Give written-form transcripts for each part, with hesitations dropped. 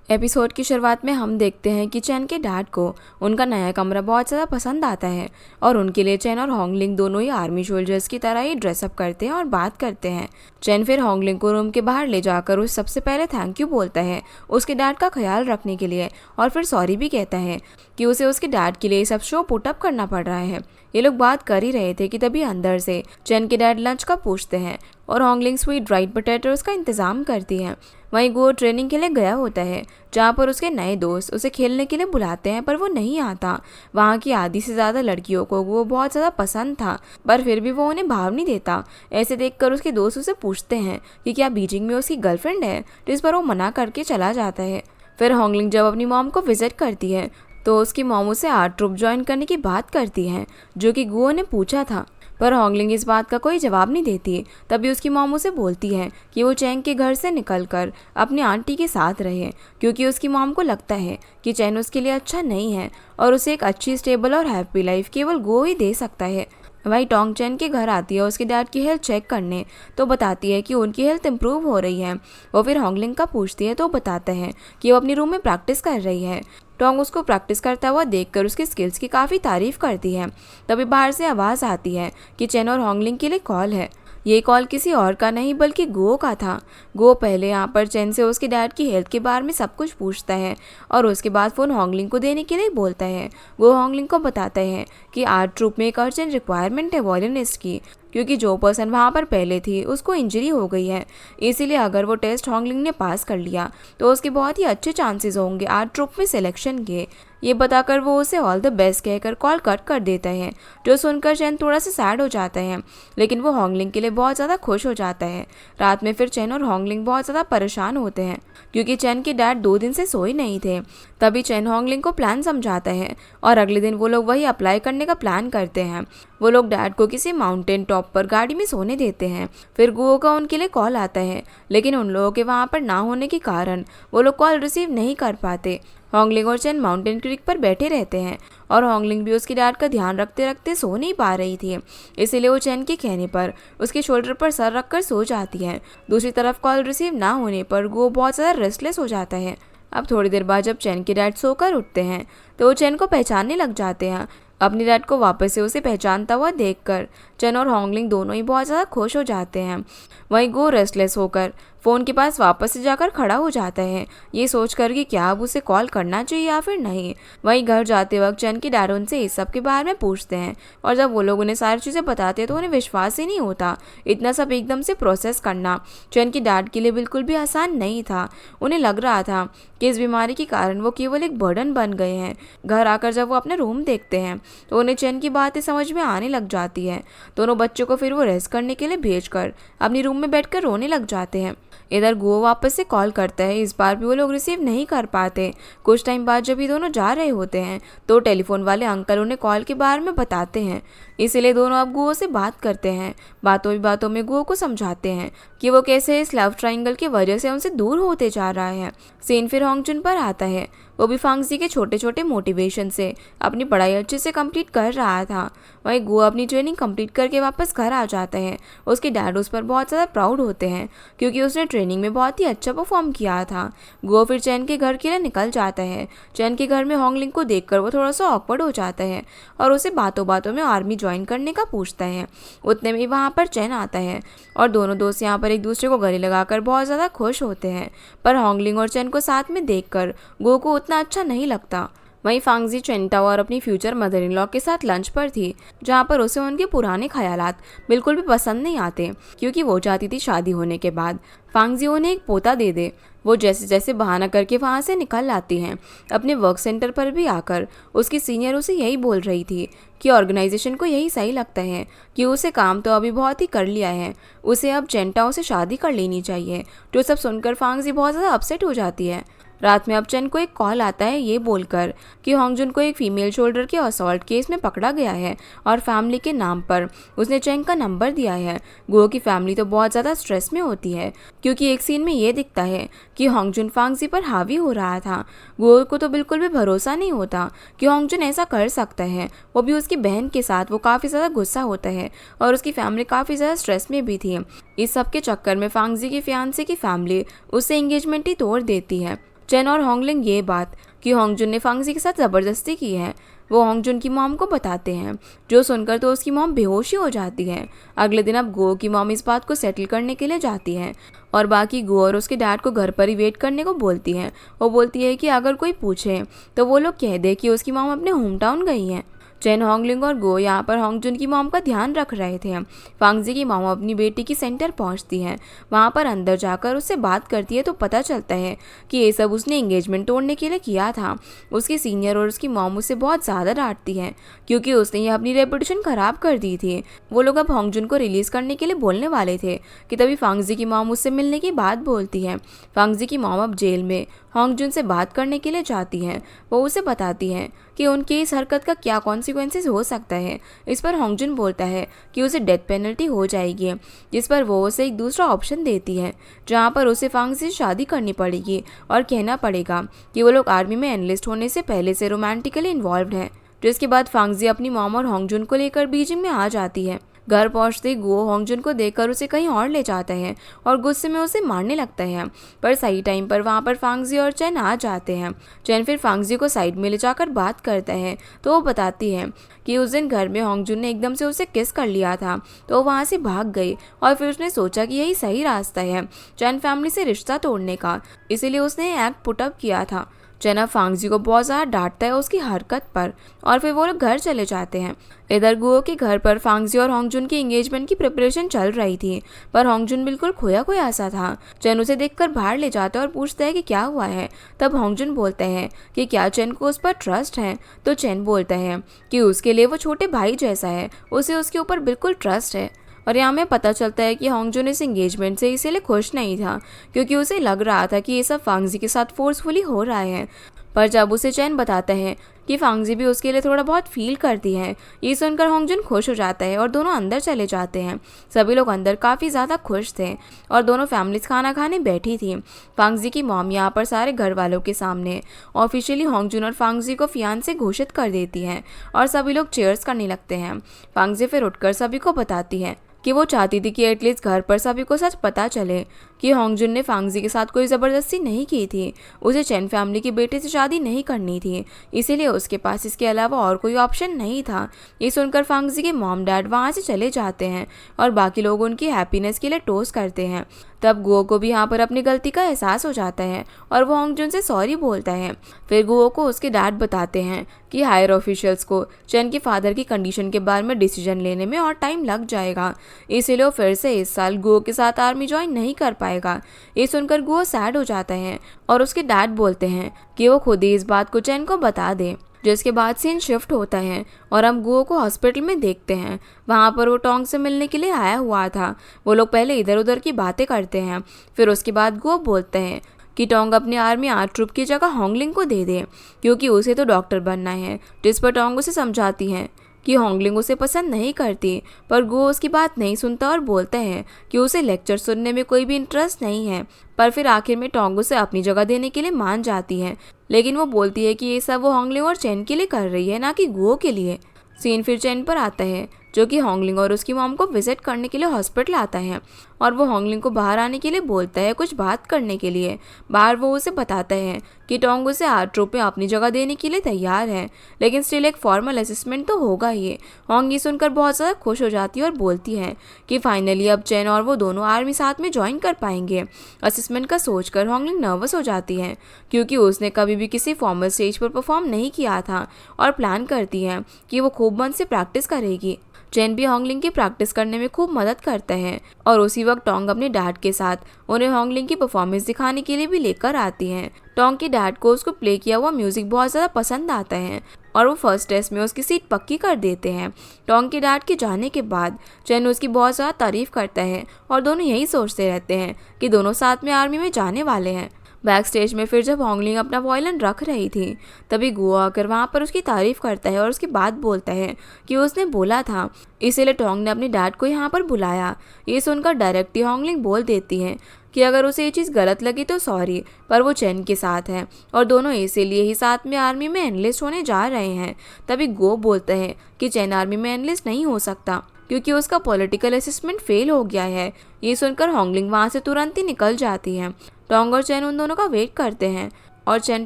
Episode की शुरुआत में हम देखते हैं कि चैन के डैड को उनका नया कमरा बहुत ज़्यादा पसंद आता है और उनके लिए चैन और होंगलिंग दोनों ही आर्मी सोल्जर्स की तरह ही ड्रेसअप करते हैं और बात करते हैं। चैन फिर होंगलिंग को रूम के बाहर ले जाकर उस सबसे पहले थैंक यू बोलता है उसके डैड का ख्याल रखने के लिए और फिर सॉरी भी कहता है कि उसे उसके डैड के लिए सब शो पुटअप करना पड़ रहा है। ये लोग बात कर ही रहे थे कि तभी अंदर से चैन के डैड लंच का पूछते हैं और होंगलिंग स्वीट ड्राइड पोटैटोज का इंतजाम करती है। वहीं गो ट्रेनिंग के लिए गया होता है जहाँ पर उसके नए दोस्त उसे खेलने के लिए बुलाते हैं पर वो नहीं आता। वहाँ की आधी से ज़्यादा लड़कियों को वो बहुत ज़्यादा पसंद था पर फिर भी वो उन्हें भाव नहीं देता। ऐसे देखकर उसके दोस्त उसे पूछते हैं कि क्या बीजिंग में उसकी गर्लफ्रेंड है, जिस पर वो मना करके चला जाता है। फिर होंगलिंग जब अपनी मॉम को विजिट करती है तो उसकी मॉम उसे आर्ट ट्रूप ज्वाइन करने की बात करती है जो कि गुओ ने पूछा था, पर होंगलिंग इस बात का कोई जवाब नहीं देती। तभी उसकी मॉम उसे बोलती है कि वो चैन के घर से निकलकर अपनी आंटी के साथ रहे क्योंकि उसकी मॉम को लगता है कि चैन उसके लिए अच्छा नहीं है और उसे एक अच्छी स्टेबल और हैप्पी लाइफ केवल गो ही दे सकता है। वही टोंग चैन के घर आती है उसके डैड की हेल्थ चेक करने तो बताती है कि उनकी हेल्थ इंप्रूव हो रही है। वो फिर होंगलिंग का पूछती है तो बताता है कि वो अपनी रूम में प्रैक्टिस कर रही है। टोंग उसको प्रैक्टिस करता हुआ देखकर उसकी स्किल्स की काफ़ी तारीफ करती है। तभी बाहर से आवाज़ आती है कि चैन और होंगलिंग के लिए कॉल है। ये कॉल किसी और का नहीं बल्कि गो का था। गो पहले यहाँ पर चैन से उसके डैड की हेल्थ के बारे में सब कुछ पूछता है और उसके बाद फ़ोन होंगलिंग को देने के लिए बोलता है। वो होंगलिंग को बताता है कि आर्ट ट्रूप में एक अर्जेंट रिक्वायरमेंट है वॉयलिनिस्ट की, क्योंकि जो पर्सन वहाँ पर पहले थी उसको इंजरी हो गई है। इसीलिए अगर वो टेस्ट होंगलिंग ने पास कर लिया तो उसके बहुत ही अच्छे चांसेस होंगे आर्ट ट्रूप में सिलेक्शन के। ये बताकर वो उसे ऑल द बेस्ट कहकर कॉल कट कर देता है, जो सुनकर चैन थोड़ा सा सैड हो जाता है लेकिन वो होंगलिंग के लिए बहुत ज़्यादा खुश हो जाता है। रात में फिर चैन और होंगलिंग बहुत ज़्यादा परेशान होते हैं क्योंकि चैन के डैड 2 दिन से सोए नहीं थे। तभी चैन होंगलिंग को प्लान समझाता है और अगले दिन वो लोग वही अप्लाई करने का प्लान करते हैं। वो लोग डैड को किसी माउंटेन टॉप पर गाड़ी में सोने देते हैं। फिर गुओ का उनके लिए कॉल आता है लेकिन उन लोगों के वहाँ पर ना होने के कारण वो लोग कॉल रिसीव नहीं कर पाते। होंगलिंग और चैन माउंटेन क्रीक पर बैठे रहते हैं और होंगलिंग भी उसके डैड का ध्यान रखते रखते सो नहीं पा रही थी, इसीलिए वो चैन के कहने पर उसके शोल्डर पर सर रखकर सो जाती है। दूसरी तरफ कॉल रिसीव ना होने पर गो बहुत ज़्यादा रेस्टलेस हो जाता है। अब थोड़ी देर बाद जब चैन के डैड सोकर उठते हैं तो वो चैन को पहचानने लग जाते हैं। अपने डैड को वापस से उसे पहचानता हुआ देखकर चैन और होंगलिंग दोनों ही बहुत ज़्यादा खुश हो जाते हैं। वहीं गो रेस्टलेस होकर फ़ोन के पास वापस से जाकर खड़ा हो जाता है, ये सोचकर कि क्या अब उसे कॉल करना चाहिए या फिर नहीं। वहीं घर जाते वक्त चैन के डैड उनसे इस सब के बारे में पूछते हैं और जब वो लोग उन्हें सारी चीज़ें बताते हैं तो उन्हें विश्वास ही नहीं होता। इतना सब एकदम से प्रोसेस करना चैन के डैड के लिए बिल्कुल भी आसान नहीं था। उन्हें लग रहा था कि इस बीमारी के कारण वो केवल एक बर्डन बन गए हैं। घर आकर जब वो अपना रूम देखते हैं तो उन्हें चैन की बातें समझ में आने लग जाती है। दोनों बच्चों को फिर वो रेस्ट करने के लिए भेजकर अपनी रूम में बैठकर रोने लग जाते हैं। इधर गुओ वापस से कॉल करता है, इस बार भी वो लोग रिसीव नहीं कर पाते। कुछ टाइम बाद जब ये दोनों जा रहे होते हैं तो टेलीफोन वाले अंकल उन्हें कॉल के बारे में बताते हैं, इसीलिए दोनों अब गुओ से बात करते हैं। बातों ही बातों में गुओ को समझाते हैं कि वो कैसे इस लव ट्रायंगल की वजह से उनसे दूर होते जा रहा है। सीन फिर होंगजुन पर आता है, वो भी फांगजी के छोटे छोटे मोटिवेशन से अपनी पढ़ाई अच्छे से कंप्लीट कर रहा था। वहीं गुओ अपनी ट्रेनिंग कंप्लीट करके वापस घर आ जाता है। उसके डैड उस पर बहुत ज़्यादा प्राउड होते हैं क्योंकि उसने ट्रेनिंग में बहुत ही अच्छा परफॉर्म किया था। गुओ फिर चैन के घर के लिए निकल जाता है। चैन के घर में होंगलिंग को देखकर वो थोड़ा सा ऑकवर्ड हो जाता है और उसे बातों बातों में आर्मी ज्वाइन करने का पूछता है। उतने में वहाँ पर चैन आता है और दोनों दोस्त यहाँ पर एक दूसरे को गले लगाकर बहुत ज़्यादा खुश होते हैं, पर होंगलिंग और चैन को साथ में देखकर गुओ को उतना अच्छा नहीं लगता। वहीं फांगजी चेंटाओ और अपनी फ्यूचर मदर इन लॉ के साथ लंच पर थी, जहां पर उसे उनके पुराने ख्यालात बिल्कुल भी पसंद नहीं आते क्योंकि वो चाहती थी शादी होने के बाद फांगजी उन्हें एक पोता दे दे। वो जैसे जैसे बहाना करके वहाँ से निकल आती हैं। अपने वर्क सेंटर पर भी आकर उसकी सीनियर उसे यही बोल रही थी कि ऑर्गेनाइजेशन को यही सही लगता है कि उसे काम तो अभी बहुत ही कर लिया है, उसे अब चेंटाओ से शादी कर लेनी चाहिए। जो सब सुनकर फांगजी बहुत ज़्यादा अपसेट हो जाती है। रात में अब चैन को एक कॉल आता है ये बोलकर कि होंगजुन को एक फीमेल शोल्डर के असॉल्ट केस में पकड़ा गया है और फैमिली के नाम पर उसने चैन का नंबर दिया है। गुओ की फैमिली तो बहुत ज़्यादा स्ट्रेस में होती है क्योंकि एक सीन में ये दिखता है कि होंगजुन फांगजी पर हावी हो रहा था। गुओ को तो बिल्कुल भी भरोसा नहीं होता कि होंगजुन ऐसा कर सकता है, वो भी उसकी बहन के साथ। वो काफ़ी ज़्यादा गुस्सा होता है और उसकी फैमिली काफ़ी ज़्यादा स्ट्रेस में भी थी। इस सब के चक्कर में फांगजी की फियांसे की फैमिली उससे एंगेजमेंट ही तोड़ देती है। चेन और होंगलिंग ये बात कि होंगजुन ने फांगजी के साथ ज़बरदस्ती की है वो होंगजुन की मॉम को बताते हैं, जो सुनकर तो उसकी मॉम बेहोशी हो जाती है। अगले दिन अब गो की मॉम इस बात को सेटल करने के लिए जाती है और बाकी गो और उसके डैड को घर पर ही वेट करने को बोलती है। वो बोलती है कि अगर कोई पूछे तो वो लोग कह दे कि उसकी मॉम अपने होम टाउन गई हैं। चेन, होंगलिंग और गो यहाँ पर होंगजुन की मॉम का ध्यान रख रहे थे। फांगजी की मॉम अपनी बेटी की सेंटर पहुँचती है। वहाँ पर अंदर जाकर उससे बात करती है तो पता चलता है कि ये सब उसने एंगेजमेंट तोड़ने के लिए किया था। उसकी सीनियर और उसकी मॉम उससे बहुत ज़्यादा डांटती है क्योंकि उसने ये अपनी रेपुटेशन ख़राब कर दी थी। वो लोग अब होंगजुन को रिलीज़ करने के लिए बोलने वाले थे कि तभी फांगजी की मॉम उससे मिलने की बात बोलती है। फांगजी की मॉम अब जेल में होंगजुन से बात करने के लिए जाती है। वो उसे बताती है कि उनकी इस हरकत का क्या कॉन्सिक्वेंसेस हो सकता है। इस पर होंगजुन बोलता है कि उसे डेथ पेनल्टी हो जाएगी, जिस पर वो उसे एक दूसरा ऑप्शन देती है जहां पर उसे फांगजी से शादी करनी पड़ेगी और कहना पड़ेगा कि वो लोग आर्मी में एनलिस्ट होने से पहले से रोमांटिकली इन्वॉल्व हैं। जिसके बाद फांगजी अपनी मॉम और होंगजुन को लेकर बीजिंग में आ जाती है। घर पहुंचते गो होंगजुन को देखकर उसे कहीं और ले जाता है और गुस्से में उसे मारने लगता है, पर सही टाइम पर वहां पर फांगजी और चैन आ जाते हैं। चैन फिर फांगजी को साइड में ले जाकर बात करता है तो वो बताती है कि उस दिन घर में होंगजुन ने एकदम से उसे किस कर लिया था तो वो वहाँ से भाग गई और फिर उसने सोचा कि यही सही रास्ता है चैन फैमिली से रिश्ता तोड़ने का, इसीलिए उसने एक्ट पुटअप किया था। चैन अब फांगजी को बहुत ज़्यादा डांटता है उसकी हरकत पर और फिर वो लोग घर चले जाते हैं। इधर गुओ के घर पर फांगजी और होंगजुन की एंगेजमेंट की प्रिपरेशन चल रही थी, पर होंगजुन बिल्कुल खोया खोया सा था। चैन उसे देखकर बाहर ले जाता है और पूछता है कि क्या हुआ है। तब होंगजुन बोलता है कि क्या चैन को उस पर ट्रस्ट है, तो चैन बोलता है कि उसके लिए वो छोटे भाई जैसा है, उसे उसके ऊपर बिल्कुल ट्रस्ट है। और यहाँ में पता चलता है कि होंगजुन इस एंगेजमेंट से इसीलिए खुश नहीं था क्योंकि उसे लग रहा था कि ये सब फांगजी के साथ फोर्सफुली हो रहा है। पर जब उसे चैन बताता है कि फांगजी भी उसके लिए थोड़ा बहुत फील करती है, ये सुनकर होंगजुन खुश हो जाता है और दोनों अंदर चले जाते हैं। सभी लोग अंदर काफ़ी ज़्यादा खुश थे और दोनों फैमिलीज खाना खाने बैठी थी। फांगजी की मॉम यहाँ पर सारे घर वालों के सामने ऑफिशियली होंगजुन और फांगजी को फियांसे घोषित कर देती है और सभी लोग चीयर्स करने लगते हैं। फांगजी फिर उठकर सभी को बताती है कि वो चाहती थी कि एटलीस्ट घर पर सभी को सच पता चले कि होंगजुन ने फांगजी के साथ कोई ज़बरदस्ती नहीं की थी। उसे चैन फैमिली के बेटे से शादी नहीं करनी थी, इसीलिए उसके पास इसके अलावा और कोई ऑप्शन नहीं था। ये सुनकर फांगजी के मॉम डैड वहाँ से चले जाते हैं और बाकी लोग उनकी हैप्पीनेस के लिए टोस्ट करते हैं। तब गुओ को भी यहाँ पर अपनी गलती का एहसास हो जाता है और वो होंगजुन से सॉरी बोलता है। फिर गुओ को उसके डैड बताते हैं कि हायर ऑफिशियल्स को चैन के फादर की कंडीशन के बारे में डिसीजन लेने में और टाइम लग जाएगा, इसीलिए वो फिर से इस साल गुओ के साथ आर्मी ज्वाइन नहीं कर पाएगा। ये सुनकर गुओ सैड हो जाता है और उसके डैड बोलते हैं कि वो खुद ही इस बात को चैन को बता दे। जिसके बाद सीन शिफ्ट होता है और हम गुओ को हॉस्पिटल में देखते हैं। वहाँ पर वो टोंग से मिलने के लिए आया हुआ था। वो लोग पहले इधर उधर की बातें करते हैं, फिर उसके बाद गुओ बोलते हैं कि टोंग अपनी आर्मी आर्ट ट्रूप की जगह होंगलिंग को दे दे क्योंकि उसे तो डॉक्टर बनना है। जिस पर टोंग उसे समझाती है कि होंगलिंग उसे पसंद नहीं करती, पर गुओ उसकी बात नहीं सुनता और बोलता है कि उसे लेक्चर सुनने में कोई भी इंटरेस्ट नहीं है। पर फिर आखिर में टोंग उसे अपनी जगह देने के लिए मान जाती है, लेकिन वो बोलती है कि ये सब वो होंगलिंग और चैन के लिए कर रही है, ना कि गुओ के लिए। सीन फिर चैन पर आता है जो कि होंगलिंग और उसकी मॉम को विजिट करने के लिए हॉस्पिटल आता है और वो होंगलिंग को बाहर आने के लिए बोलता है कुछ बात करने के लिए। बाहर वो उसे बताता है कि टोंग उसे आर्ट ट्रूप में अपनी जगह देने के लिए तैयार है, लेकिन स्टिल एक फॉर्मल असेसमेंट तो होगा ही। होंग ये सुनकर बहुत ज़्यादा खुश हो जाती है और बोलती है कि फाइनली अब चैन और वो दोनों आर्मी साथ में ज्वाइन कर पाएंगे। असेसमेंट का सोचकर होंगलिंग नर्वस हो जाती है क्योंकि उसने कभी भी किसी फॉर्मल स्टेज पर परफॉर्म नहीं किया था और प्लान करती है कि वो खूब मन से प्रैक्टिस करेगी। चैन भी होंगलिंग की प्रैक्टिस करने में खूब मदद करता है और उसी वक्त टोंग अपने डैड के साथ उन्हें होंगलिंग की परफॉर्मेंस दिखाने के लिए भी लेकर आती हैं। टोंग के डैड को उसको प्ले किया हुआ म्यूजिक बहुत ज़्यादा पसंद आता है और वो फर्स्ट टेस्ट में उसकी सीट पक्की कर देते हैं। टोंग के डैड के जाने के बाद चैन उसकी बहुत ज़्यादा तारीफ करता है और दोनों यही सोचते रहते हैं कि दोनों साथ में आर्मी में जाने वाले हैं। बैक स्टेज में फिर जब होंगलिंग अपना वॉयलिन रख रही थी तभी गुओ आकर वहाँ पर उसकी तारीफ करता है और उसकी बात बोलता है कि उसने बोला था, इसीलिए टोंग ने अपने डैड को यहाँ पर बुलाया। ये सुनकर डायरेक्टली होंगलिंग बोल देती है कि अगर उसे ये चीज़ गलत लगी तो सॉरी, पर वो चैन के साथ है और दोनों इसीलिए ही साथ में आर्मी में एनलिस्ट होने जा रहे हैं। तभी गो बोलता है कि चैन आर्मी में एनलिस्ट नहीं हो सकता क्योंकि उसका पॉलिटिकल असेसमेंट फेल हो गया है। ये सुनकर होंगलिंग वहाँ से तुरंत ही निकल जाती है। टोंग और चैन उन दोनों का वेट करते हैं और चेन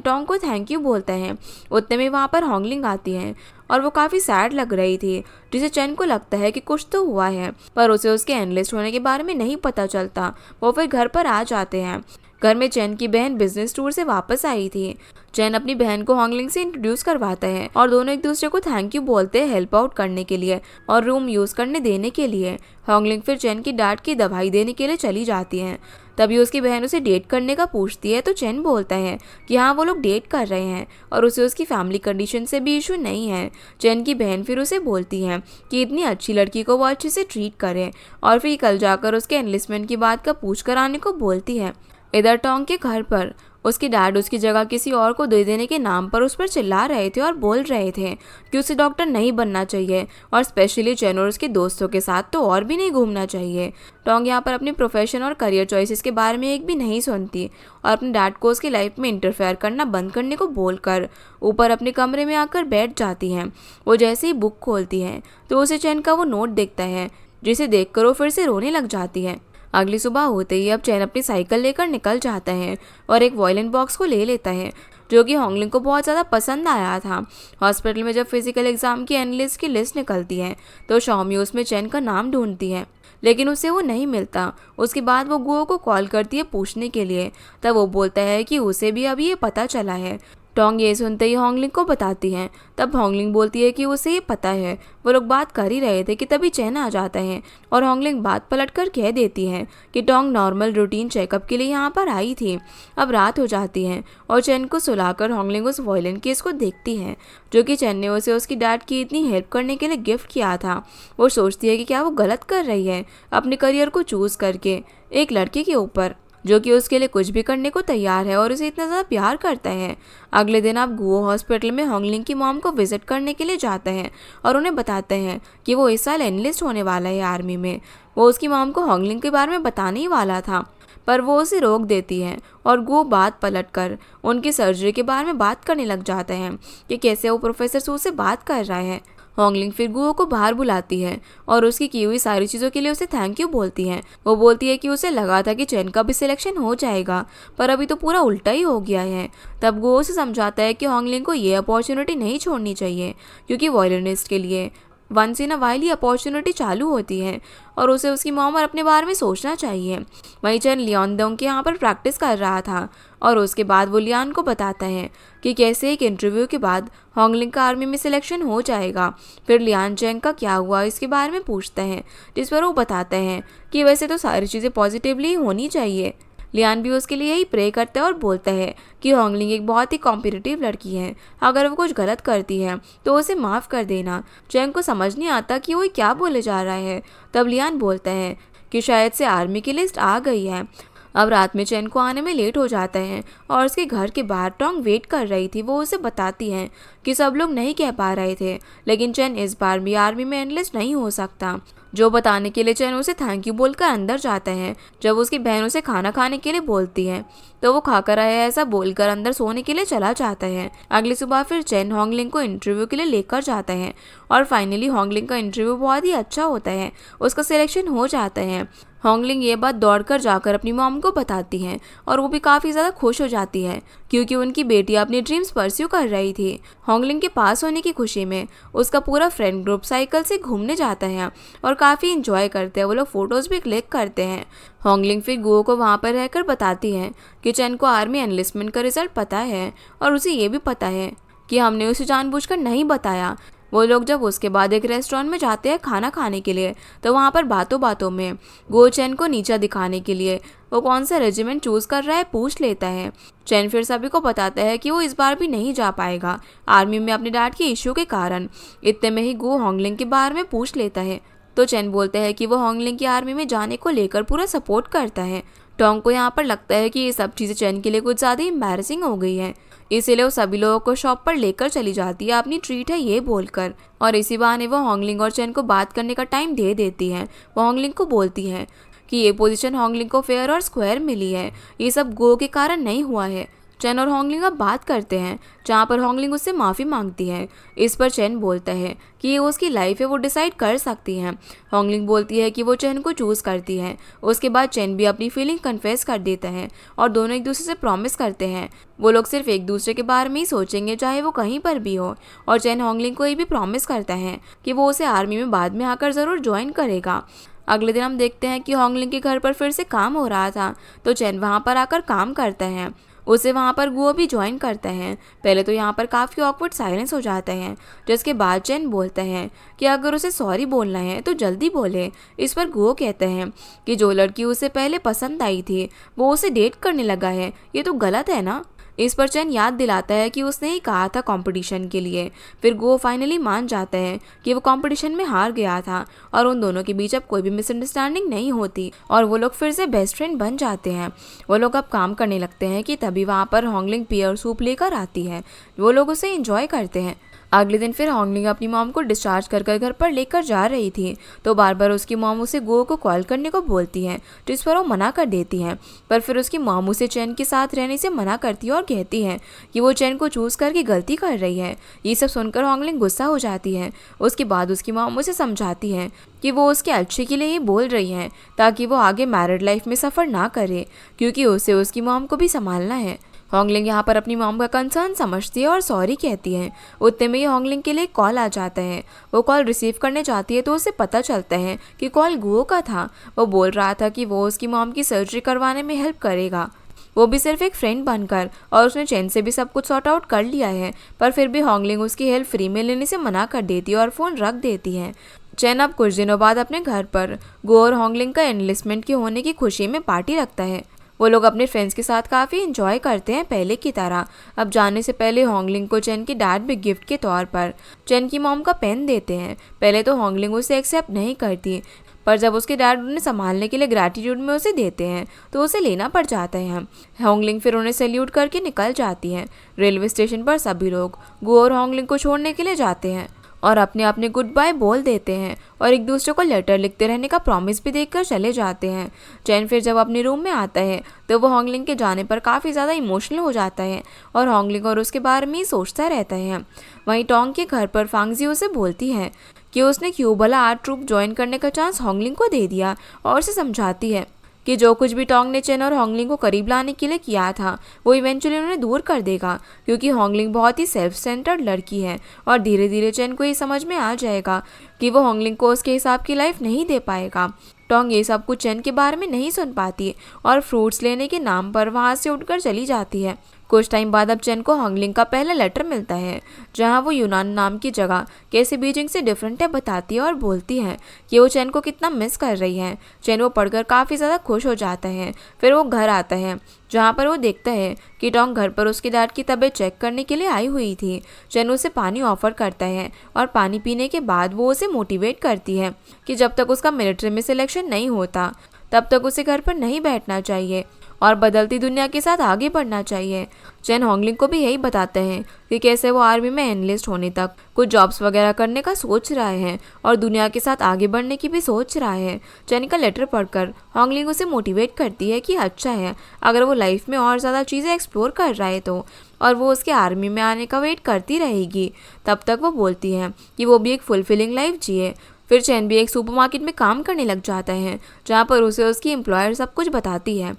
टोंग को थैंक यू बोलता है। उतने में वहाँ पर होंगलिंग आती है और वो काफ़ी सैड लग रही थी, जिसे चेन को लगता है कि कुछ तो हुआ है, पर उसे उसके एनालिस्ट होने के बारे में नहीं पता चलता। वो फिर घर पर आ जाते हैं। घर में चेन की बहन बिजनेस टूर से वापस आई थी। चेन अपनी बहन को होंगलिंग से इंट्रोड्यूस करवाता है और दोनों एक दूसरे को थैंक यू बोलते हैं हेल्प आउट करने के लिए और रूम यूज करने देने के लिए। होंगलिंग फिर चेन की डांट की दवाई देने के लिए चली जाती है। तभी उसकी बहन उसे डेट करने का पूछती है तो चेन बोलता है कि हाँ वो लोग डेट कर रहे हैं और उसे उसकी फैमिली कंडीशन से भी इशू नहीं है। चेन की बहन फिर उसे बोलती है कि इतनी अच्छी लड़की को वो अच्छे से ट्रीट करे और फिर कल जाकर उसके एनलिस्टमेंट की बात का पूछ कर आने को बोलती है। इधर टोंग के घर पर उसके डैड उसकी जगह किसी और को दे देने के नाम पर उस पर चिल्ला रहे थे और बोल रहे थे कि उसे डॉक्टर नहीं बनना चाहिए और स्पेशली चेन और उसके दोस्तों के साथ तो और भी नहीं घूमना चाहिए। टोंग यहाँ पर अपनी प्रोफेशन और करियर चॉइसेस के बारे में एक भी नहीं सुनती और अपने डैड को उसकी लाइफ में इंटरफेयर करना बंद करने को बोलकर ऊपर अपने कमरे में आकर बैठ जाती हैं। वो जैसे ही बुक खोलती है तो उसे चेन का वो नोट दिखता है, जिसे देखकर वो फिर से रोने लग जाती है। अगली सुबह होते ही अब चेन अपनी साइकिल लेकर निकल जाता है और एक वॉयलिन बॉक्स को ले लेता है जो कि होंगलिंग को बहुत ज़्यादा पसंद आया था। हॉस्पिटल में जब फिजिकल एग्जाम की एनालिस्ट की लिस्ट निकलती है तो शॉमी उसमें चेन का नाम ढूंढती है, लेकिन उसे वो नहीं मिलता। उसके बाद वो गुओ को कॉल करती है पूछने के लिए, तब वो बोलता है कि उसे भी अभी ये पता चला है। टोंग ये सुनते ही होंगलिंग को बताती हैं। तब होंगलिंग बोलती है कि उसे ये पता है। वो लोग बात कर ही रहे थे कि तभी चेन आ जाता है और होंगलिंग बात पलटकर कह देती है कि टोंग नॉर्मल रूटीन चेकअप के लिए यहाँ पर आई थी। अब रात हो जाती है और चेन को सुलाकर होंगलिंग उस वॉयलिन केस को देखती है जो कि चेन ने उसे उसकी डैड की इतनी हेल्प करने के लिए गिफ्ट किया था। वो सोचती है कि क्या वो गलत कर रही है अपने करियर को चूज करके एक लड़के के ऊपर जो कि उसके लिए कुछ भी करने को तैयार है और उसे इतना ज़्यादा प्यार करता है। अगले दिन आप गुओ हॉस्पिटल में होंगलिंग की मॉम को विजिट करने के लिए जाते हैं और उन्हें बताते हैं कि वो इस साल एनलिस्ट होने वाला है आर्मी में। वो उसकी मॉम को होंगलिंग के बारे में बताने ही वाला था, पर वो उसे रोक देती है और गुओ बात पलटकर उनकी सर्जरी के बारे में बात करने लग जाते हैं कि कैसे वो प्रोफेसर सू से बात कर रहा है। होंगलिंग फिर गुओ को बाहर बुलाती है और उसकी की हुई सारी चीज़ों के लिए उसे थैंक यू बोलती है। वो बोलती है कि उसे लगा था कि चेन का भी सिलेक्शन हो जाएगा, पर अभी तो पूरा उल्टा ही हो गया है। तब गुओ से समझाता है कि होंगलिंग को ये अपॉर्चुनिटी नहीं छोड़नी चाहिए क्योंकि वॉयलिनिस्ट के लिए once in a while he opportunity चालू होती है और उसे उसकी मॉम और अपने बारे में सोचना चाहिए। वहीं चेन लियोनडोंग के यहाँ पर प्रैक्टिस कर रहा था और उसके बाद वो लियान को बताता है कि कैसे एक इंटरव्यू के बाद होंगलिंग का आर्मी में सिलेक्शन हो जाएगा। फिर लियान चेंग का क्या हुआ इसके बारे में पूछता है, जिस पर वो बताता है कि वैसे तो सारी चीज़ें पॉजिटिवली होनी चाहिए। लियान भी उसके लिए यही प्रे करता है और बोलता है कि होंगलिंग एक बहुत ही कॉम्पिटिटिव लड़की है, अगर वो कुछ गलत करती है तो उसे माफ़ कर देना। चेंग को समझ नहीं आता कि वो क्या बोले जा रहा है। तब लियान बोलता है कि शायद से आर्मी की लिस्ट आ गई है। अब रात में चेन को आने में लेट हो जाता है और उसके घर के बाहर टोंग वेट कर रही थी। वो उसे बताती है कि सब लोग नहीं कह पा रहे थे, लेकिन चेन इस बार भी आर्मी में एनलिस्ट नहीं हो सकता, जो बताने के लिए चेन उसे थैंक यू बोलकर अंदर जाता है। जब उसकी बहन उसे खाना खाने के लिए बोलती है तो वो खाकर आया ऐसा बोलकर अंदर सोने के लिए चला जाता है। अगली सुबह फिर चेन होंगलिंग को इंटरव्यू के लिए लेकर जाता है और फाइनली होंगलिंग का इंटरव्यू बहुत ही अच्छा होता है, उसका सिलेक्शन हो जाता है। होंगलिंग ये बात दौड़कर जाकर अपनी मॉम को बताती है और वो भी काफ़ी ज़्यादा खुश हो जाती है क्योंकि उनकी बेटी अपनी ड्रीम्स परस्यू कर रही थी। होंगलिंग के पास होने की खुशी में उसका पूरा फ्रेंड ग्रुप साइकिल से घूमने जाता है और काफ़ी इंजॉय करते हैं। वो लोग फ़ोटोज़ भी क्लिक करते हैं। होंगलिंग फिर गुओ को वहाँ पर रहकर बताती है कि चेन को आर्मी एनलिस्टमेंट का रिजल्ट पता है और उसे ये भी पता है कि हमने उसे जानबूझकर नहीं बताया। वो लोग जब उसके बाद एक रेस्टोरेंट में जाते हैं खाना खाने के लिए तो वहाँ पर बातों बातों में गो चेन को नीचा दिखाने के लिए वो कौन सा रेजिमेंट चूज़ कर रहा है पूछ लेता है। चेन फिर सभी को बताता है कि वो इस बार भी नहीं जा पाएगा आर्मी में अपने डैड के इश्यू के कारण। इतने में ही गो होंगलिंग के बारे में पूछ लेता है तो चेन बोलता है कि वो होंगलिंग की आर्मी में जाने को लेकर पूरा सपोर्ट करता है। टोंग को यहाँ पर लगता है कि ये सब चीज़ें चेन के लिए कुछ ज़्यादा ही एम्बैरेसिंग हो गई है, इसीलिए वो सभी लोगों को शॉप पर लेकर चली जाती है अपनी ट्रीट है ये बोलकर, और इसी बहाने वो होंगलिंग और चेन को बात करने का टाइम दे देती है। वो होंगलिंग को बोलती है कि ये पोजीशन होंगलिंग को फेयर और स्क्वायर मिली है, ये सब गो के कारण नहीं हुआ है। चेन और होंगलिंग अब बात करते हैं, जहाँ पर होंगलिंग उससे माफ़ी मांगती है। इस पर चेन बोलता है कि ये उसकी लाइफ है, वो डिसाइड कर सकती है। होंगलिंग बोलती है कि वो चेन को चूज़ करती है। उसके बाद चेन भी अपनी फीलिंग कन्फेस कर देता है और दोनों एक दूसरे से प्रॉमिस करते हैं वो लोग सिर्फ एक दूसरे के बारे में ही सोचेंगे, चाहे वो कहीं पर भी हो। और चेन होंगलिंग को ये भी प्रॉमिस करता है कि वो उसे आर्मी में बाद में आकर ज़रूर ज्वाइन करेगा। अगले दिन हम देखते हैं कि होंगलिंग के घर पर फिर से काम हो रहा था, तो चेन वहाँ पर आकर काम करता है। उसे वहाँ पर गुओ भी ज्वाइन करता है। पहले तो यहाँ पर काफ़ी ऑकवर्ड साइलेंस हो जाता है, जिसके बाद चेन बोलता है कि अगर उसे सॉरी बोलना है तो जल्दी बोले। इस पर गुओ कहता है कि जो लड़की उसे पहले पसंद आई थी वो उसे डेट करने लगा है, ये तो गलत है ना। इस पर चेन याद दिलाता है कि उसने ही कहा था कंपटीशन के लिए। फिर गो फाइनली मान जाता है कि वो कंपटीशन में हार गया था और उन दोनों के बीच अब कोई भी मिसअंडरस्टैंडिंग नहीं होती और वो लोग फिर से बेस्ट फ्रेंड बन जाते हैं। वो लोग अब काम करने लगते हैं कि तभी वहाँ पर होंगलिंग पियर सूप लेकर आती है। वो लोग उसे एंजॉय करते हैं। अगले दिन फिर होंगलिंग अपनी मॉम को डिस्चार्ज कर घर पर लेकर जा रही थी, तो बार बार उसकी मॉम उसे गो को कॉल करने को बोलती है, जिस पर वो मना कर देती है। पर फिर उसकी मॉम उसे चैन के साथ रहने से मना करती है और कहती है कि वो चैन को चूज़ करके गलती कर रही है। ये सब सुनकर होंगलिंग गुस्सा हो जाती है। उसके बाद उसकी मॉम उसे समझाती है कि वो उसके अच्छे के लिए ही बोल रही हैं, ताकि वो आगे मैरिड लाइफ में सफ़र ना करे, क्योंकि उसे उसकी मॉम को भी संभालना है। होंगलिंग यहाँ पर अपनी मॉम का कंसर्न समझती है और सॉरी कहती है। उतने में ही होंगलिंग के लिए कॉल आ जाता है। वो कॉल रिसीव करने जाती है तो उसे पता चलता है कि कॉल गुओ का था। वो बोल रहा था कि वो उसकी मॉम की सर्जरी करवाने में हेल्प करेगा, वो भी सिर्फ एक फ्रेंड बनकर, और उसने चेन से भी सब कुछ सॉर्ट आउट कर लिया है। पर फिर भी होंगलिंग उसकी हेल्प फ्री में लेने से मना कर देती है और फ़ोन रख देती है। चेन अब कुछ दिनों बाद अपने घर पर गो और होंगलिंग का एनलिस्टमेंट के होने की खुशी में पार्टी रखता है। वो लोग अपने फ्रेंड्स के साथ काफ़ी इंजॉय करते हैं पहले की तरह। अब जाने से पहले होंगलिंग को चेन के डैड भी गिफ्ट के तौर पर चेन की मॉम का पेन देते हैं। पहले तो होंगलिंग उसे एक्सेप्ट नहीं करती, पर जब उसके डैड उन्हें संभालने के लिए ग्रैटिट्यूड में उसे देते हैं तो उसे लेना पड़ जाता है। होंगलिंग फिर उन्हें सैल्यूट करके निकल जाती है। रेलवे स्टेशन पर सभी लोग गो और होंगलिंग को छोड़ने के लिए जाते हैं और अपने अपने गुड बाय बोल देते हैं और एक दूसरे को लेटर लिखते रहने का प्रॉमिस भी देकर चले जाते हैं। चैन फिर जब अपने रूम में आता है तो वो होंगलिंग के जाने पर काफ़ी ज़्यादा इमोशनल हो जाता है और होंगलिंग और उसके बारे में ही सोचता रहता है। वहीं टोंग के घर पर फांगजी उसे बोलती है कि उसने क्यों भला आर्ट ट्रूप ज्वाइन करने का चांस होंगलिंग को दे दिया, और उसे समझाती है कि जो कुछ भी टोंग ने चेन और होंगलिंग को करीब लाने के लिए किया था वो इवेंचुअली उन्हें दूर कर देगा, क्योंकि होंगलिंग बहुत ही सेल्फ सेंटर्ड लड़की है और धीरे धीरे चेन को ये समझ में आ जाएगा कि वो होंगलिंग को उसके हिसाब की लाइफ नहीं दे पाएगा। टोंग ये सब कुछ चेन के बारे में नहीं सुन पाती और फ्रूट्स लेने के नाम पर वहाँ से उठकर चली जाती है। कुछ टाइम बाद अब चेन को होंगलिंग का पहला लेटर मिलता है, जहाँ वो यूनान नाम की जगह कैसे बीजिंग से डिफरेंट है बताती है और बोलती है कि वो चेन को कितना मिस कर रही है। चेन वो पढ़कर काफ़ी ज़्यादा खुश हो जाता है। फिर वो घर आता है, जहाँ पर वो देखता है कि टोंग घर पर उसके डैड की तबीयत चेक करने के लिए आई हुई थी। चेन उसे पानी ऑफर करता है और पानी पीने के बाद वो उसे मोटिवेट करती है कि जब तक उसका मिलिट्री में सिलेक्शन नहीं होता तब तक उसे घर पर नहीं बैठना चाहिए और बदलती दुनिया के साथ आगे बढ़ना चाहिए। चेन होंगलिंग को भी यही बताते हैं कि कैसे वो आर्मी में एनलिस्ट होने तक कुछ जॉब्स वगैरह करने का सोच रहा है और दुनिया के साथ आगे बढ़ने की भी सोच रहा है। चेन का लेटर पढ़कर होंगलिंग उसे मोटिवेट करती है कि अच्छा है अगर वो लाइफ में और ज़्यादा चीज़ें एक्सप्लोर कर रहा है तो, और वो उसके आर्मी में आने का वेट करती रहेगी। तब तक वो बोलती है कि वो भी एक फुलफिलिंग लाइफ जिए। फिर चेन भी एक सुपरमार्केट में काम करने लग जाता है, जहाँ पर उसे उसकी एम्प्लॉयर सब कुछ बताती है।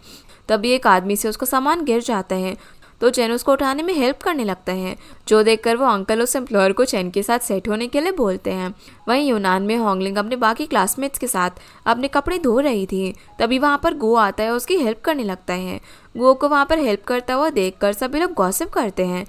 तभी एक आदमी से उसका सामान गिर जाता है तो चेन उसको उठाने में हेल्प करने लगता है, जो देखकर वो अंकल उस एम्प्लॉयर को चेन के साथ सेट होने के लिए बोलते हैं। वहीं यूनान में होंगलिंग अपने बाकी क्लासमेट्स के साथ अपने कपड़े धो रही थी। तभी वहाँ पर गो आता है, उसकी हेल्प करने लगता है। गो को वहाँ पर हेल्प करता हुआ देखकर सभी लोग गॉसिप करते हैं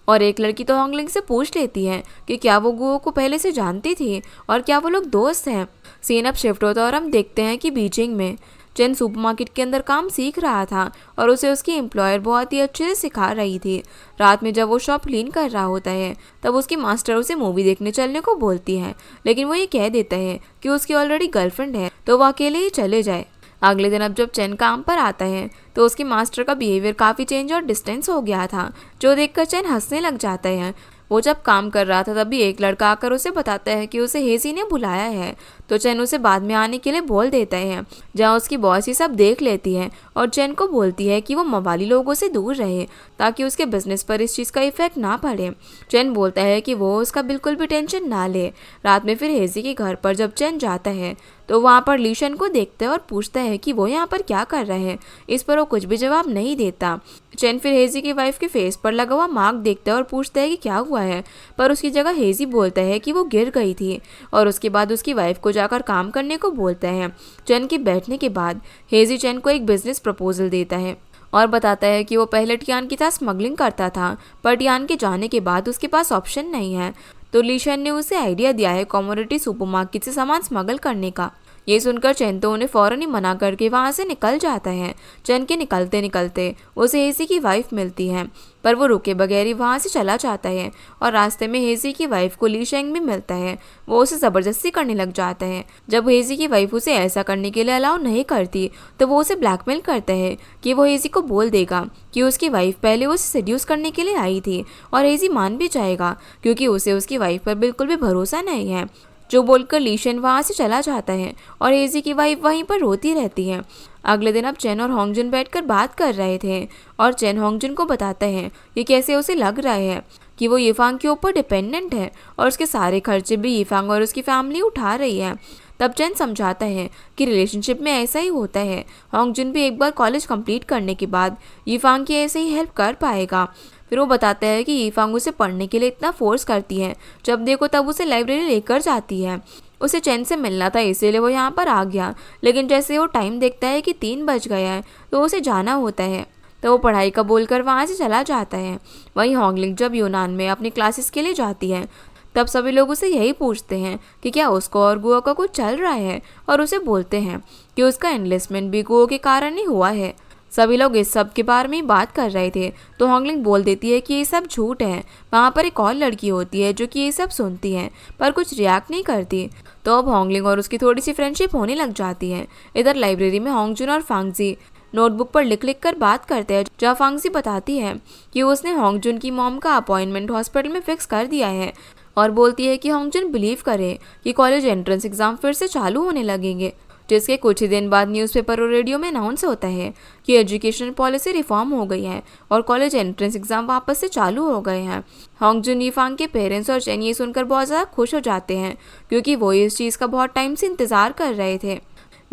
और एक लड़की तो होंगलिंग से पूछ लेती है कि क्या वो गो को पहले से जानती थी और क्या वो लोग दोस्त हैं। सीन अब शिफ्ट होता है और हम देखते हैं कि बीजिंग में चेन सुपरमार्केट के अंदर काम सीख रहा था और उसे उसकी एम्प्लॉयर बहुत ही अच्छे से सिखा रही थी। रात में जब वो शॉप क्लीन कर रहा होता है तब उसकी मास्टर उसे मूवी देखने चलने को बोलती है, लेकिन वो ये कह देता है कि उसकी ऑलरेडी गर्लफ्रेंड है तो वो अकेले ही चले जाए। अगले दिन अब जब चेन काम पर आता है तो उसके मास्टर का बिहेवियर काफ़ी चेंज और डिस्टेंस हो गया था, जो देखकर चेन हंसने लग जाता है। वो जब काम कर रहा था तभी एक लड़का आकर उसे बताता है कि उसे हेजी ने बुलाया है। तो चैन उसे बाद में आने के लिए बोल देता है, जहाँ उसकी बॉस ये सब देख लेती है और चैन को बोलती है कि वो मवाली लोगों से दूर रहे ताकि उसके बिजनेस पर इस चीज़ का इफेक्ट ना पड़े। चैन बोलता है कि वो उसका बिल्कुल भी टेंशन ना ले। रात में फिर हेजी के घर पर जब चैन जाता है तो वहाँ पर लीशन को देखता है और पूछता है कि वो यहाँ पर क्या कर रहा है। इस पर वो कुछ भी जवाब नहीं देता। चैन फिर हेजी की वाइफ के फेस पर लगा हुआ मार्क देखता है और पूछता है कि क्या हुआ है, पर उसकी जगह हेजी बोलता है कि वो गिर गई थी और उसके बाद उसकी वाइफ को जाकर काम करने को बोलता है। चैन के बैठने के बाद हेजी चैन को एक बिजनेस प्रपोजल देता है और बताता है कि वो पहले टियान के साथ स्मगलिंग करता था, पर टियान के जाने के बाद उसके पास ऑप्शन नहीं है। तो लीशन ने उसे आइडिया दिया है कमोडिटी सुपरमार्केट से सामान स्मगल करने का। ये सुनकर चैन तो उन्हें फौरन ही मना करके वहाँ से निकल जाता है। चैन के निकलते निकलते उसे हेजी की वाइफ मिलती है, पर वो रुके बगैर ही वहाँ से चला जाता है और रास्ते में हेजी की वाइफ को ली शेंग भी मिलता है। वो उसे ज़बरदस्ती करने लग जाता है। जब हेजी की वाइफ उसे ऐसा करने के लिए अलाउ नहीं करती तो वो उसे ब्लैकमेल करता है कि वो हेजी को बोल देगा कि उसकी वाइफ पहले उसे सेड्यूस करने के लिए आई थी, और हेजी मान भी जाएगा क्योंकि उसे उसकी वाइफ पर बिल्कुल भी भरोसा नहीं है। जो बोलकर लीशन वहाँ से चला जाता है और हेजी की वाइफ वहीं पर रोती रहती है। अगले दिन अब चैन और होंगजुन बैठकर बात कर रहे थे और चैन होंगजुन को बताता है कि कैसे उसे लग रहा है कि वो यीफांग के ऊपर डिपेंडेंट है और उसके सारे खर्चे भी यीफांग और उसकी फैमिली उठा रही है। तब चैन समझाता है कि रिलेशनशिप में ऐसा ही होता है। होंगजुन भी एक बार कॉलेज कंप्लीट करने के बाद यीफांग की ऐसे ही हेल्प कर पाएगा। फिर वो बताता है कि यीफांग उसे पढ़ने के लिए इतना फोर्स करती है, जब देखो तब उसे लाइब्रेरी लेकर जाती है। उसे चैन से मिलना था इसीलिए वो यहाँ पर आ गया, लेकिन जैसे वो टाइम देखता है कि 3 बज गया है तो उसे जाना होता है। तो वो पढ़ाई का बोलकर वहाँ से चला जाता है। वहीं होंगलिंग जब यूनान में अपनी क्लासेस के लिए जाती है तब सभी लोग उसे यही पूछते हैं कि क्या उसको और गुओ का कुछ चल रहा है, और उसे बोलते हैं कि उसका एनलिस्टमेंट भी गुओ के कारण ही हुआ है। सभी लोग इस सब के बारे में ही बात कर रहे थे तो होंगलिंग बोल देती है कि ये सब झूठ है। वहाँ पर एक और लड़की होती है जो कि ये सब सुनती है पर कुछ रिएक्ट नहीं करती। तो अब होंगलिंग और उसकी थोड़ी सी फ्रेंडशिप होने लग जाती है। इधर लाइब्रेरी में होंगजुन और फांगजी नोटबुक पर लिख लिख कर बात करते हैं, जहाँ फांगजी बताती है कि उसने होंगजुन की मॉम का अपॉइंटमेंट हॉस्पिटल में फिक्स कर दिया है और बोलती है कि होंगजुन बिलीव करे कि कॉलेज एंट्रेंस एग्जाम फिर से चालू होने लगेंगे। जिसके कुछ ही दिन बाद न्यूज़पेपर और रेडियो में अनाउंस होता है कि एजुकेशन पॉलिसी रिफॉर्म हो गई है और कॉलेज एंट्रेंस एग्जाम वापस से चालू हो गए हैं। होंगजुन यीफांग के पेरेंट्स और चैन ये सुनकर बहुत ज़्यादा खुश हो जाते हैं क्योंकि वो इस चीज़ का बहुत टाइम से इंतज़ार कर रहे थे।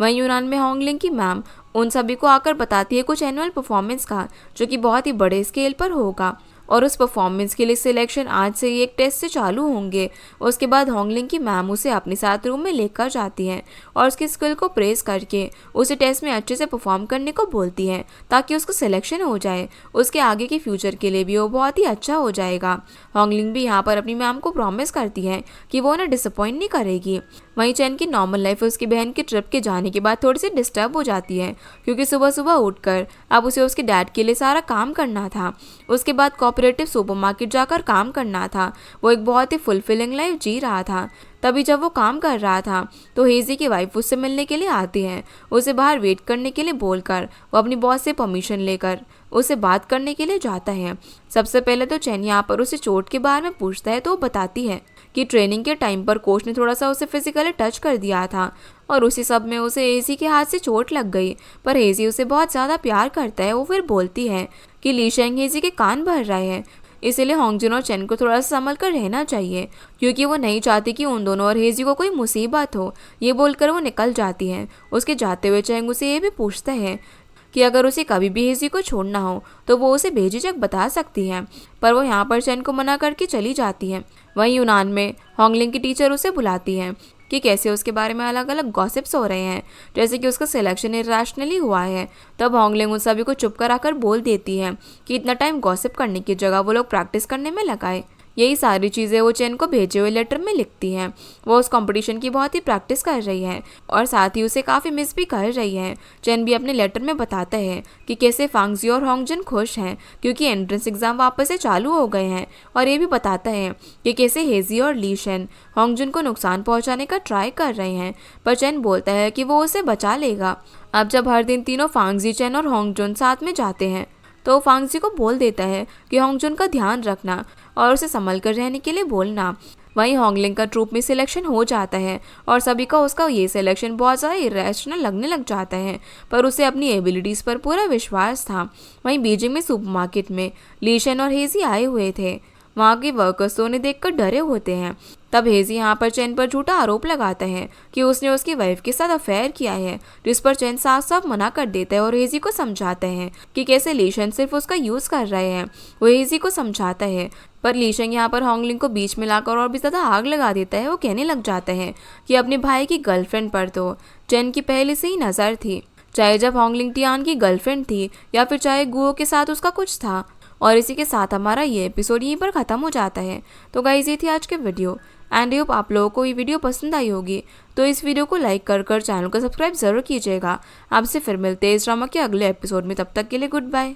वहीं यूनान में होंगलिंग की मैम उन सभी को आकर बताती है कुछ एनुअल परफॉर्मेंस का जो कि बहुत ही बड़े स्केल पर होगा, और उस परफॉर्मेंस के लिए सिलेक्शन आज से ही एक टेस्ट से चालू होंगे। उसके बाद होंगलिंग की मैम उसे अपने साथ रूम में लेकर जाती हैं और उसकी स्किल को प्रेस करके उसे टेस्ट में अच्छे से परफॉर्म करने को बोलती है ताकि उसको सिलेक्शन हो जाए। उसके आगे के फ्यूचर के लिए भी वो बहुत ही अच्छा हो जाएगा। होंगलिंग भी यहाँ पर अपनी मैम को प्रॉमिस करती है कि वो उन्हें डिसअपॉइंट नहीं करेगी। वहीं चैन की नॉर्मल लाइफ उसकी बहन के ट्रिप के जाने के बाद थोड़ी सी डिस्टर्ब हो जाती है क्योंकि सुबह सुबह उठकर अब उसे उसके डैड के लिए सारा काम करना था। उसके बाद कोऑपरेटिव सुपरमार्केट जाकर काम करना था। वो एक बहुत ही फुलफिलिंग लाइफ जी रहा था। तभी जब वो काम कर रहा था तो हेजी की वाइफ उससे मिलने के लिए आती है। उसे बाहर वेट करने के लिए बोलकर वो अपनी बॉस से परमिशन लेकर उसे बात करने के लिए जाता है। सबसे पहले तो चैन यहाँ पर उसे चोट के बारे में पूछता है तो वो बताती है कि ट्रेनिंग के टाइम पर कोच ने थोड़ा सा उसे फिजिकली टच कर दिया था और उसी सब में उसे हेजी के हाथ से चोट लग गई, पर हेजी उसे बहुत ज़्यादा प्यार करता है। वो फिर बोलती है कि ली शेंग हेजी के कान भर रहे हैं, इसलिए होंगजुन और चैन को थोड़ा सा संभल कर रहना चाहिए क्योंकि वो नहीं चाहती कि उन दोनों और हेजी को कोई मुसीबत हो। ये बोलकर वो निकल जाती है। उसके जाते हुए चैंग उसे ये भी पूछता है कि अगर उसे कभी भी हेजी को छोड़ना हो तो वो उसे बेझिझक बता सकती है, पर वो यहाँ पर चैन को मना करके चली जाती है। वहीं यूनान में होंगलिंग की टीचर उसे बुलाती है कि कैसे उसके बारे में अलग अलग गॉसिप्स हो रहे हैं, जैसे कि उसका सिलेक्शन इरेशनली हुआ है। तब होंगलिंग उन सभी को चुप कराकर बोल देती है कि इतना टाइम गॉसिप करने की जगह वो लोग प्रैक्टिस करने में लगाए। यही सारी चीज़ें वो चैन को भेजे हुए लेटर में लिखती हैं। वो उस कंपटीशन की बहुत ही प्रैक्टिस कर रही है और साथ ही उसे काफ़ी मिस भी कर रही है। चैन भी अपने लेटर में बताता है कि कैसे फांगजी और होंगजुन खुश हैं क्योंकि एंट्रेंस एग्जाम वापस से चालू हो गए हैं, और ये भी बताता है कि कैसे हेजी और ली शेन होंगजुन को नुकसान पहुंचाने का ट्राई कर रहे हैं, पर चैन बोलता है कि वो उसे बचा लेगा। अब जब हर दिन तीनों फांगजी, चैन और होंगजुन साथ में जाते हैं तो वो फांगजी को बोल देता है कि होंगजुन का ध्यान रखना और उसे संभल कर रहने के लिए बोलना। वहीं होंगलिंग का ट्रूप में सिलेक्शन हो जाता है और सभी को उसका ये सिलेक्शन बहुत ज़्यादा इरेशनल लगने लग जाता है, पर उसे अपनी एबिलिटीज़ पर पूरा विश्वास था। वहीं बीजिंग में सुपरमार्केट में लीशन और हेजी आए हुए थे। वहाँ के वर्कर्स तो उन्हें देखकर डरे होते हैं। तब हेजी यहाँ पर चैन पर झूठा आरोप लगाता है कि उसने उसकी वाइफ के साथ अफेयर किया है, जिस पर चैन साफ साफ मना कर देता है और हेजी को समझाता है कि कैसे लीशन सिर्फ उसका यूज़ कर रहे हैं। वो हेजी को समझाता है, पर लीशन यहाँ पर होंगलिंग को बीच में लाकर और भी ज़्यादा आग लगा देता है। वो कहने लग जाता है कि अपने भाई की गर्लफ्रेंड पर तो चैन की पहले से ही नज़र थी, चाहे जब होंगलिंग टियान की गर्लफ्रेंड थी या फिर चाहे गुओ के साथ उसका कुछ था। और इसी के साथ हमारा ये एपिसोड यहीं पर ख़त्म हो जाता है। तो गाइस, ये थी आज के वीडियो एंड होप आप लोगों को ये वीडियो पसंद आई होगी। तो इस वीडियो को लाइक कर चैनल को सब्सक्राइब ज़रूर कीजिएगा। आपसे फिर मिलते हैं इस ड्रामा के अगले एपिसोड में। तब तक के लिए गुड बाय।